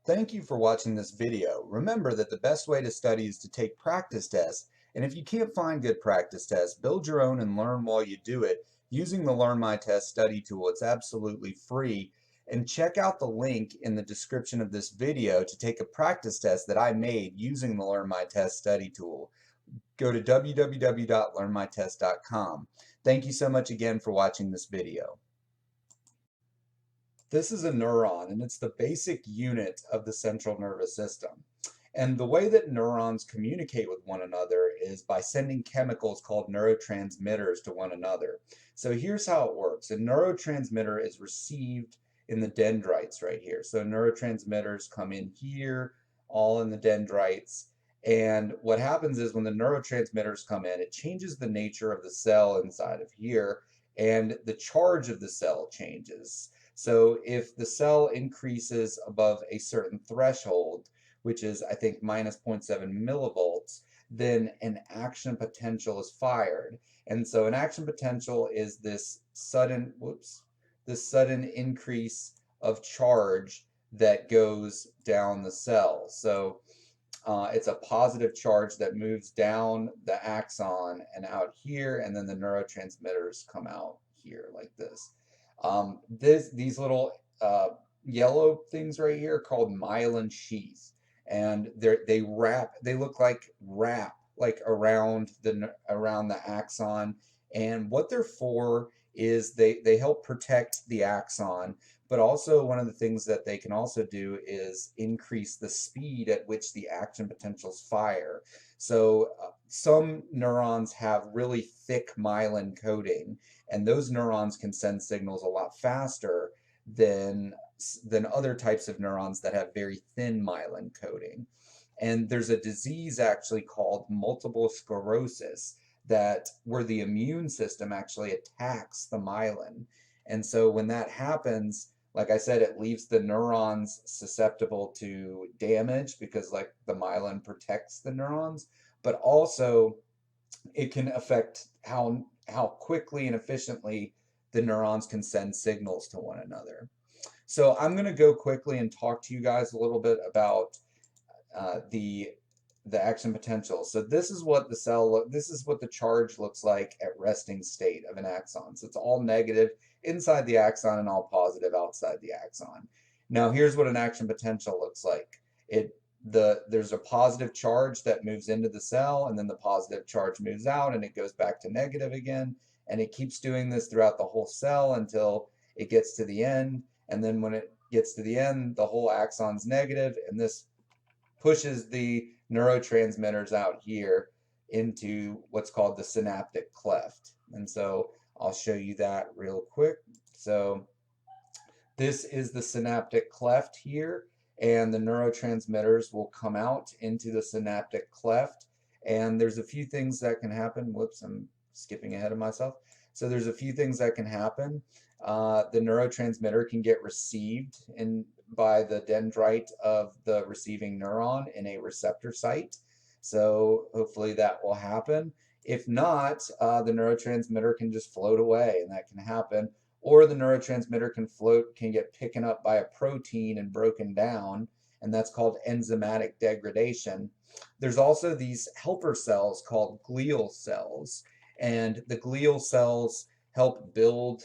Thank you for watching this video. Remember that the best way to study is to take practice tests, and if you can't find good practice tests, build your own and learn while you do it using the Learn My Test study tool. It's absolutely free. And check out the link in the description of this video to take a practice test that I made using the Learn My Test study tool. Go to www.learnmytest.com. Thank you so much again for watching this video. This is a neuron, and it's the basic unit of the central nervous system. And the way that neurons communicate with one another is by sending chemicals called neurotransmitters to one another. So here's how it works. A neurotransmitter is received in the dendrites right here. So neurotransmitters come in here, all in the dendrites. And what happens is when the neurotransmitters come in, it changes the nature of the cell inside of here, and the charge of the cell changes. So if the cell increases above a certain threshold, which is, I think, minus 0.7 millivolts, then an action potential is fired. And so an action potential is this sudden increase of charge that goes down the cell. So it's a positive charge that moves down the axon and out here, and then the neurotransmitters come out here like this. These little yellow things right here are called myelin sheaths, and they look like wrap like around the axon, and what they're for is they help protect the axon, but also one of the things that they can also do is increase the speed at which the action potentials fire. So some neurons have really thick myelin coating, and those neurons can send signals a lot faster than other types of neurons that have very thin myelin coating. And there's a disease actually called multiple sclerosis where the immune system actually attacks the myelin. And so when that happens, like I said, it leaves the neurons susceptible to damage because like the myelin protects the neurons, but also it can affect how quickly and efficiently the neurons can send signals to one another. So I'm going to go quickly and talk to you guys a little bit about the action potential. So this is what this is what the charge looks like at resting state of an axon. So it's all negative inside the axon and all positive outside the axon. Now here's what an action potential looks like. There's a positive charge that moves into the cell, and then the positive charge moves out, and it goes back to negative again, and it keeps doing this throughout the whole cell until it gets to the end. And then when it gets to the end, the whole axon's negative, and this pushes the neurotransmitters out here into what's called the synaptic cleft. And so I'll show you that real quick. So this is the synaptic cleft here, and the neurotransmitters will come out into the synaptic cleft. And there's a few things that can happen. Whoops, I'm skipping ahead of myself. So there's a few things that can happen. The neurotransmitter can get received by the dendrite of the receiving neuron in a receptor site. So hopefully that will happen. If not, the neurotransmitter can just float away, and that can happen. Or the neurotransmitter can get taken up by a protein and broken down, and that's called enzymatic degradation. There's also these helper cells called glial cells, and the glial cells help build,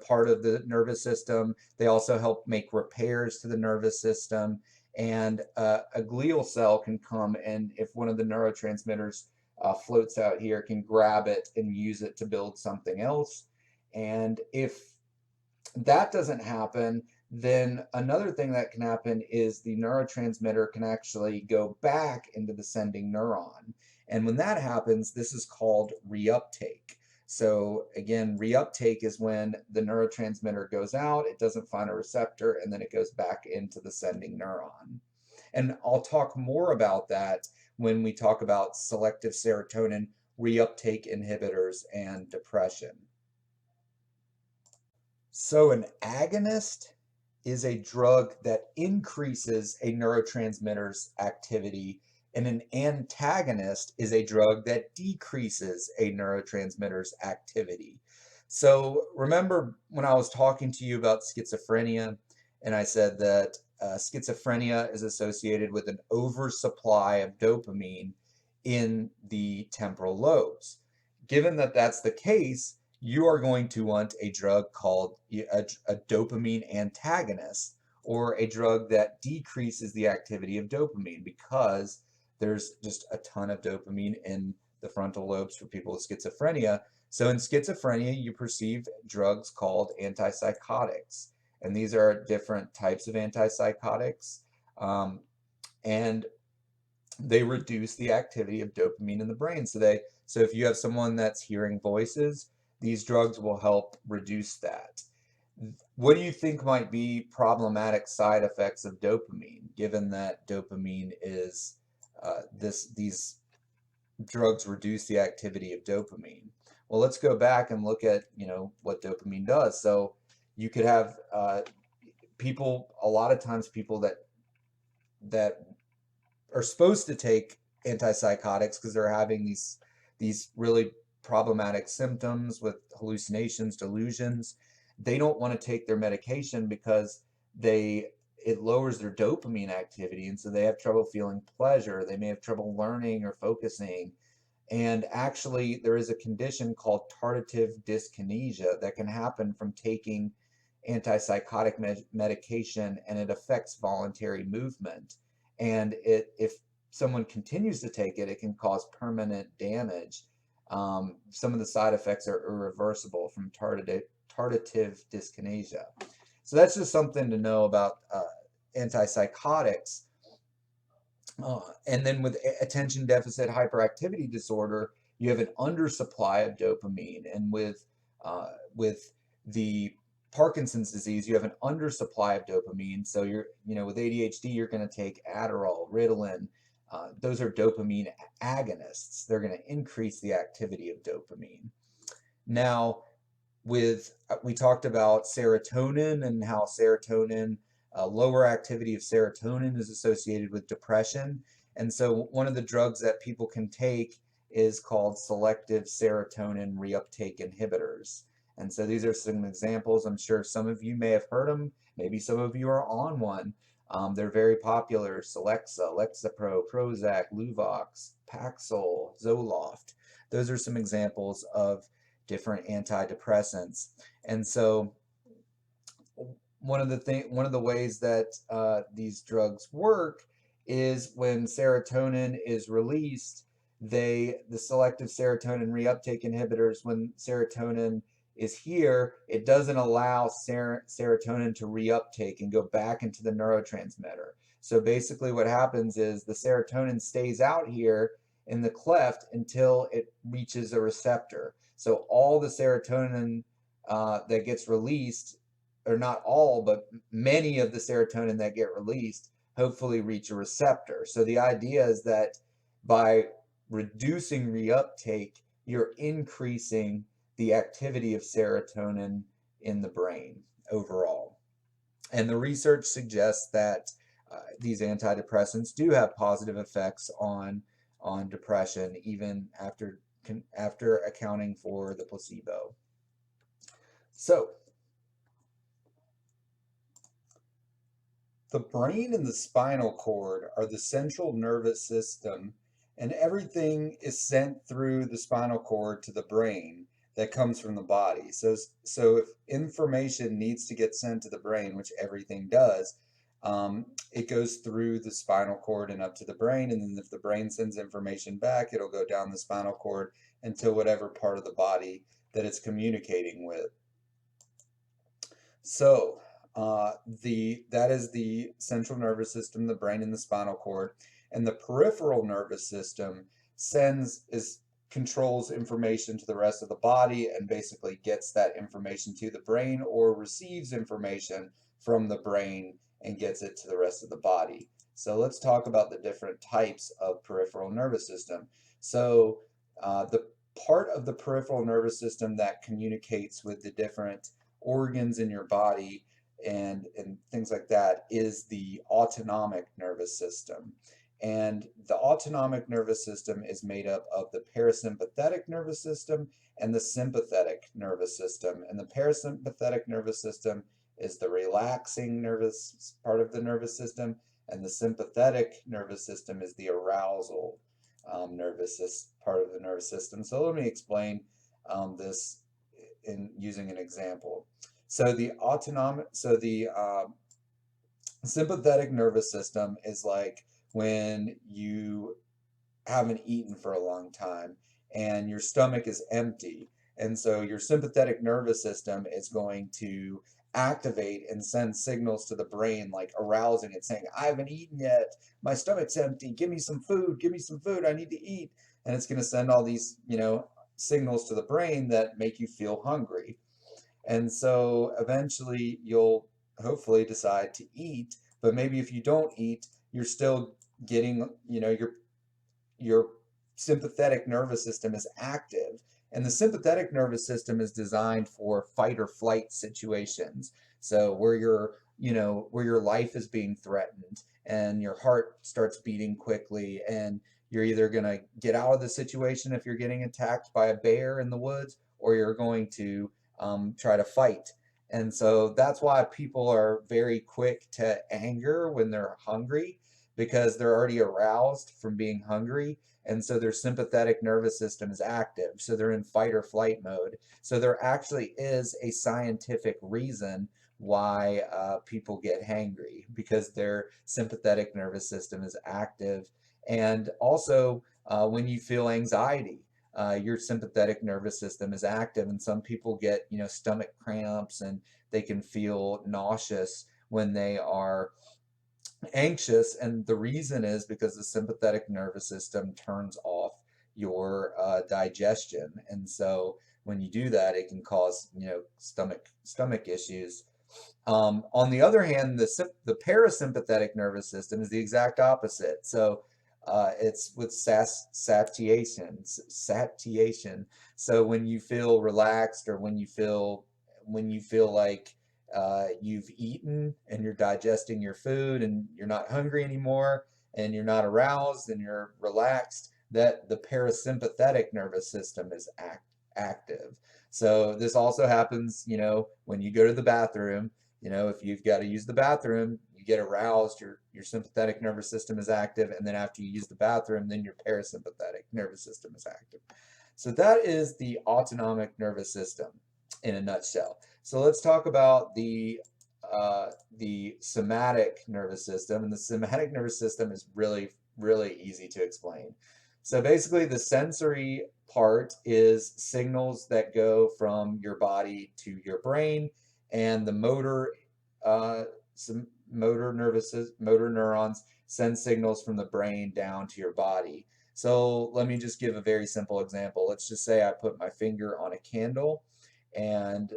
part of the nervous system. They also help make repairs to the nervous system. And a glial cell can come, and if one of the neurotransmitters floats out here, can grab it and use it to build something else. And if that doesn't happen, then another thing that can happen is the neurotransmitter can actually go back into the sending neuron. And when that happens, this is called reuptake. So again, reuptake is when the neurotransmitter goes out, it doesn't find a receptor, and then it goes back into the sending neuron. And I'll talk more about that when we talk about selective serotonin reuptake inhibitors and depression. So an agonist is a drug that increases a neurotransmitter's activity, and an antagonist is a drug that decreases a neurotransmitter's activity. So remember when I was talking to you about schizophrenia, and I said that schizophrenia is associated with an oversupply of dopamine in the temporal lobes. Given that that's the case, you are going to want a drug called a dopamine antagonist, or a drug that decreases the activity of dopamine, because there's just a ton of dopamine in the frontal lobes for people with schizophrenia. So in schizophrenia, you perceive drugs called antipsychotics, and these are different types of antipsychotics, and they reduce the activity of dopamine in the brain. So if you have someone that's hearing voices, these drugs will help reduce that. What do you think might be problematic side effects of dopamine, given that dopamine is these drugs reduce the activity of dopamine? Well, let's go back and look at, what dopamine does. So you could have people, a lot of times people that are supposed to take antipsychotics because they're having these really problematic symptoms with hallucinations, delusions. They don't want to take their medication because it lowers their dopamine activity, and so they have trouble feeling pleasure. They may have trouble learning or focusing. And actually, there is a condition called tardive dyskinesia that can happen from taking antipsychotic medication, and it affects voluntary movement. And if someone continues to take it, it can cause permanent damage. Some of the side effects are irreversible from tardive dyskinesia. So that's just something to know about antipsychotics. And then with attention deficit hyperactivity disorder, you have an undersupply of dopamine. And with the Parkinson's disease, you have an undersupply of dopamine. So with ADHD, you're going to take Adderall, Ritalin. Those are dopamine agonists. They're going to increase the activity of dopamine. Now, we talked about serotonin and how lower activity of serotonin is associated with depression. And so one of the drugs that people can take is called selective serotonin reuptake inhibitors. And so these are some examples. I'm sure some of you may have heard them. Maybe some of you are on one. They're very popular: Celexa, Lexapro, Prozac, Luvox, Paxil, Zoloft. Those are some examples of different antidepressants. And so one of the ways that these drugs work is when serotonin is released, the selective serotonin reuptake inhibitors, when serotonin is here, it doesn't allow serotonin to reuptake and go back into the neurotransmitter. So basically what happens is the serotonin stays out here in the cleft until it reaches a receptor. So all the serotonin that gets released, or not all, but many of the serotonin that get released, hopefully reach a receptor. So the idea is that by reducing reuptake, you're increasing the activity of serotonin in the brain overall. And the research suggests that these antidepressants do have positive effects on depression, even after accounting for the placebo. So the brain and the spinal cord are the central nervous system, and everything is sent through the spinal cord to the brain that comes from the body. So if information needs to get sent to the brain, which everything does, it goes through the spinal cord and up to the brain, and then if the brain sends information back, it'll go down the spinal cord until whatever part of the body that it's communicating with. So that is the central nervous system, the brain and the spinal cord. And the peripheral nervous system controls information to the rest of the body, and basically gets that information to the brain, or receives information from the brain and gets it to the rest of the body. So let's talk about the different types of peripheral nervous system. So the part of the peripheral nervous system that communicates with the different organs in your body and things like that is the autonomic nervous system. And the autonomic nervous system is made up of the parasympathetic nervous system and the sympathetic nervous system. And the parasympathetic nervous system is the relaxing nervous part of the nervous system, and the sympathetic nervous system is the arousal part of the nervous system. So let me explain this in using an example. So the sympathetic nervous system is like when you haven't eaten for a long time and your stomach is empty. And so your sympathetic nervous system is going to activate and send signals to the brain, like arousing it, saying, I haven't eaten yet. My stomach's empty. Give me some food. Give me some food. I need to eat. And it's going to send all these, signals to the brain that make you feel hungry. And so eventually you'll hopefully decide to eat, but maybe if you don't eat, you're still getting, your sympathetic nervous system is active. And the sympathetic nervous system is designed for fight or flight situations. So where your life is being threatened and your heart starts beating quickly, and you're either going to get out of the situation if you're getting attacked by a bear in the woods, or you're going to try to fight. And so that's why people are very quick to anger when they're hungry, because they're already aroused from being hungry. And so their sympathetic nervous system is active. So they're in fight or flight mode. So there actually is a scientific reason why people get hangry, because their sympathetic nervous system is active. And also, when you feel anxiety, your sympathetic nervous system is active, and some people get, stomach cramps, and they can feel nauseous when they are anxious, and the reason is because the sympathetic nervous system turns off your digestion, and so when you do that, it can cause stomach issues. On the other hand, the parasympathetic nervous system is the exact opposite. So it's with satiation. So when you feel relaxed, or when you feel like you've eaten and you're digesting your food and you're not hungry anymore and you're not aroused and you're relaxed, that the parasympathetic nervous system is active. So this also happens, when you go to the bathroom. If you've got to use the bathroom, you get aroused, your sympathetic nervous system is active, and then after you use the bathroom, then your parasympathetic nervous system is active. So that is the autonomic nervous system in a nutshell. So let's talk about the somatic nervous system, and the somatic nervous system is really, really easy to explain. So basically, the sensory part is signals that go from your body to your brain, and the motor neurons send signals from the brain down to your body. So let me just give a very simple example. Let's just say I put my finger on a candle, and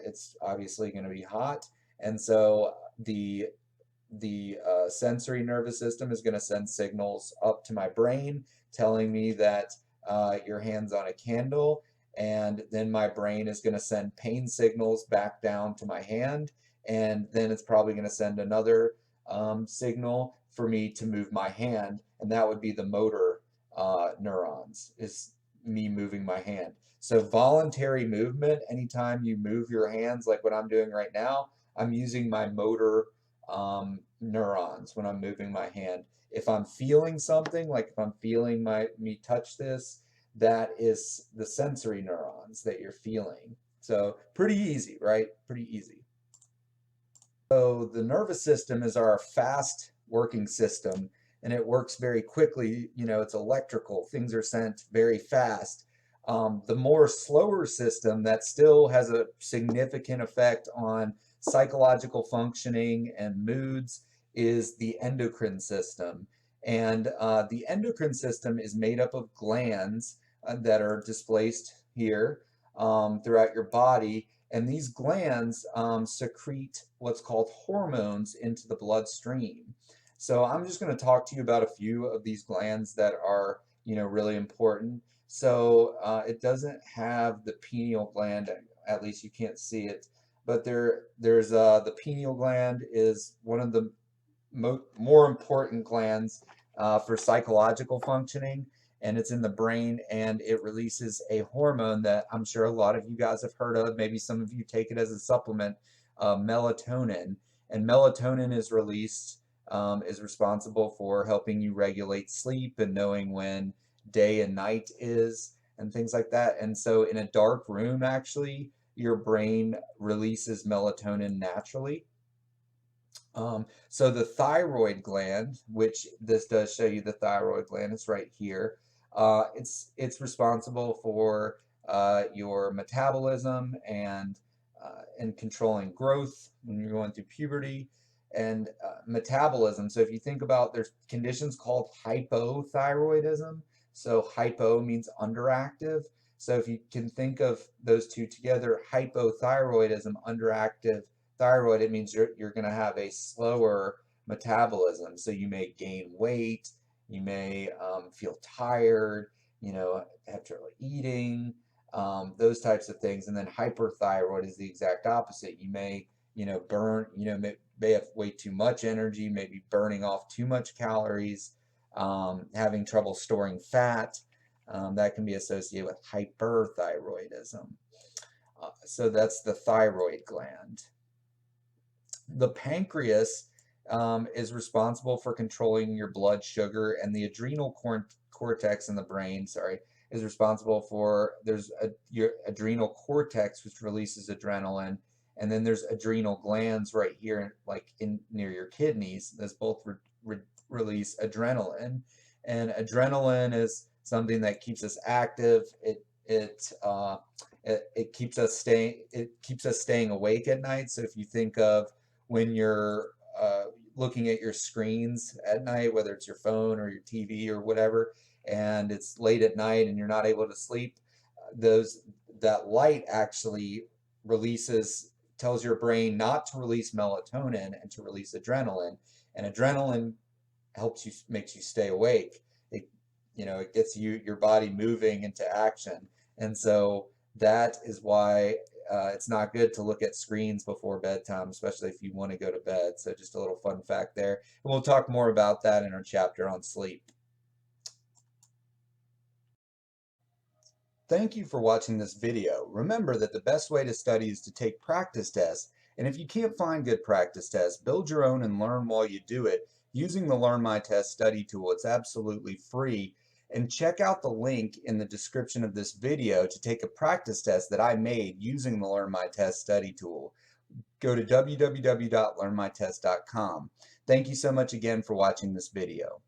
it's obviously going to be hot, and so the sensory nervous system is going to send signals up to my brain telling me that your hand's on a candle, and then my brain is going to send pain signals back down to my hand, and then it's probably going to send another signal for me to move my hand, and that would be the motor neurons, is me moving my hand. So voluntary movement, anytime you move your hands, like what I'm doing right now, I'm using my motor neurons when I'm moving my hand. If I'm feeling something, like if I'm feeling me touch this, that is the sensory neurons that you're feeling. So pretty easy, right? Pretty easy. So the nervous system is our fast working system, and it works very quickly. It's electrical. Things are sent very fast. The more slower system that still has a significant effect on psychological functioning and moods is the endocrine system. And the endocrine system is made up of glands that are displaced here throughout your body. And these glands secrete what's called hormones into the bloodstream. So I'm just going to talk to you about a few of these glands that are, really important. So it doesn't have the pineal gland, at least you can't see it, but there's the pineal gland is one of the more important glands for psychological functioning, and it's in the brain, and it releases a hormone that I'm sure a lot of you guys have heard of. Maybe some of you take it as a supplement. melatonin. And melatonin is released, is responsible for helping you regulate sleep and knowing when day and night is and things like that. And so in a dark room, actually, your brain releases melatonin naturally. So the thyroid gland, which this does show you the thyroid gland, it's right here. It's responsible for your metabolism and controlling growth when you're going through puberty and metabolism. So if you think about, there's conditions called hypothyroidism. So hypo means underactive. So if you can think of those two together, hypothyroidism, underactive thyroid, it means you're going to have a slower metabolism. So you may gain weight, you may feel tired, have trouble eating, those types of things. And then hyperthyroid is the exact opposite. You may, burn, may have way too much energy, maybe burning off too much calories, having trouble storing fat. That can be associated with hyperthyroidism. So that's the thyroid gland. The pancreas is responsible for controlling your blood sugar, and the adrenal cortex in the brain, is responsible for, your adrenal cortex, which releases adrenaline, and then there's adrenal glands right here, like near your kidneys, that's both release adrenaline. And adrenaline is something that keeps us active. It keeps us staying awake at night. So if you think of when you're looking at your screens at night, whether it's your phone or your TV or whatever, and it's late at night and you're not able to sleep, that light actually tells your brain not to release melatonin and to release adrenaline. And adrenaline makes you stay awake. It gets your body moving into action. And so that is why it's not good to look at screens before bedtime, especially if you want to go to bed. So just a little fun fact there. And we'll talk more about that in our chapter on sleep. Thank you for watching this video. Remember that the best way to study is to take practice tests. And if you can't find good practice tests, build your own and learn while you do it using the Learn My Test study tool. It's absolutely free. And check out the link in the description of this video to take a practice test that I made using the Learn My Test study tool. Go to www.learnmytest.com. Thank you so much again for watching this video.